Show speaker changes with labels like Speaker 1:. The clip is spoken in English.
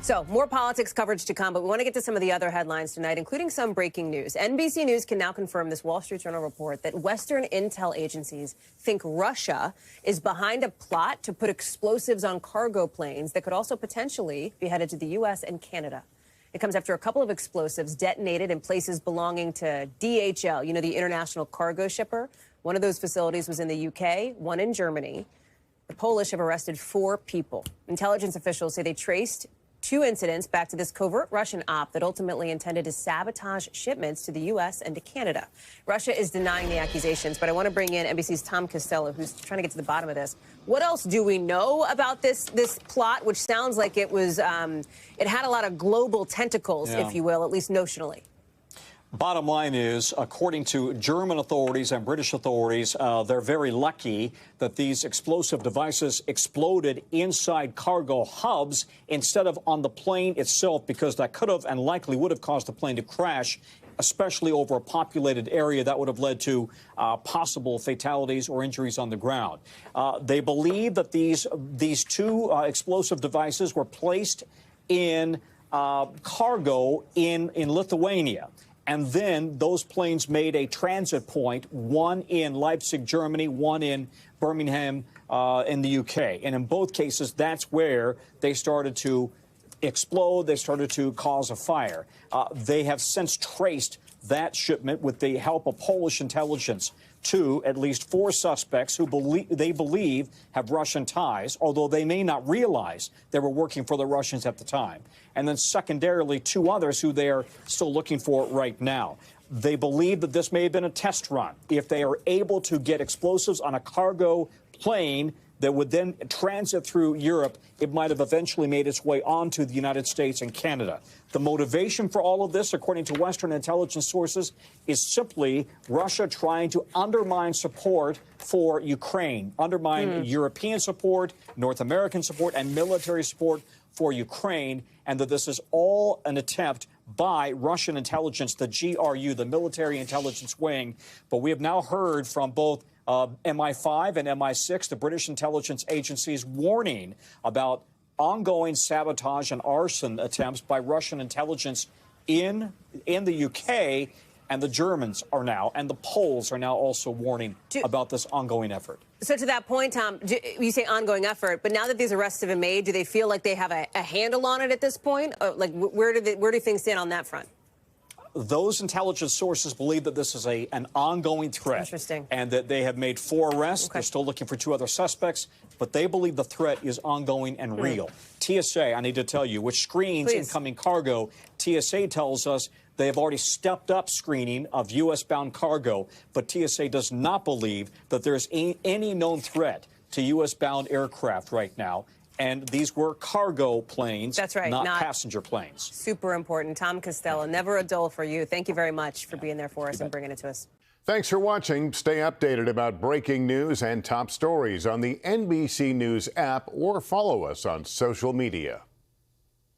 Speaker 1: So, more politics coverage to come, but we want to get to some of the other headlines tonight, including some breaking news. NBC News can now confirm this Wall Street Journal report that Western intel agencies think Russia is behind a plot to put explosives on cargo planes that could also potentially be headed to the U.S. and Canada. It comes after a couple of explosives detonated in places belonging to DHL, you know, the international cargo shipper. One of those facilities was in the UK, one in Germany. The Polish have arrested 4 people. Intelligence officials say they traced 2 incidents back to this covert Russian op that ultimately intended to sabotage shipments to the U.S. and to Canada. Russia is denying the accusations, but I want to bring in NBC's Tom Costello, who's trying to get to the bottom of this. What else do we know about this plot, which sounds like it was it had a lot of global tentacles, if you will, at least notionally?
Speaker 2: Bottom line is, according to German authorities and British authorities, they're very lucky that these explosive devices exploded inside cargo hubs instead of on the plane itself, because that could have and likely would have caused the plane to crash, especially over a populated area. That would have led to possible fatalities or injuries on the ground. They believe that these 2 explosive devices were placed in cargo in Lithuania. And then those planes made a transit point, one in Leipzig, Germany, one in Birmingham in the UK. And in both cases, that's where they started to explode. They started to cause a fire. They have since traced that shipment with the help of Polish intelligence to at least 4 suspects who they believe have Russian ties, although they may not realize they were working for the Russians at the time. And then secondarily, 2 others who they are still looking for right now. They believe that this may have been a test run. If they are able to get explosives on a cargo plane that would then transit through Europe, it might have eventually made its way onto the United States and Canada. The motivation for all of this, according to Western intelligence sources, is simply Russia trying to undermine support for Ukraine, undermine European support, North American support, and military support for Ukraine, and that this is all an attempt by Russian intelligence, the GRU, the military intelligence wing. But we have now heard from both MI5 and MI6, the British intelligence agencies, warning about ongoing sabotage and arson attempts by Russian intelligence in the UK, and the Germans are now, and the Poles are now also warning about this ongoing effort.
Speaker 1: So to that point, Tom, you say ongoing effort, but now that these arrests have been made, do they feel like they have a handle on it at this point? Like, where do things stand on that front?
Speaker 2: Those intelligence sources believe that this is an ongoing threat.
Speaker 1: Interesting.
Speaker 2: And that they have made 4 arrests.
Speaker 1: Okay.
Speaker 2: They're still looking for 2 other suspects, but they believe the threat is ongoing and real. TSA, I need to tell you, which screens incoming cargo, TSA tells us they have already stepped up screening of U.S.-bound cargo, but TSA does not believe that there's any known threat to U.S.-bound aircraft right now. And these were cargo planes,
Speaker 1: that's right,
Speaker 2: not passenger planes.
Speaker 1: Super important. Tom Costello, never a dull for you. Thank you very much for being there for us and bringing it to us.
Speaker 3: Thanks for watching. Stay updated about breaking news and top stories on the NBC News app or follow us on social media.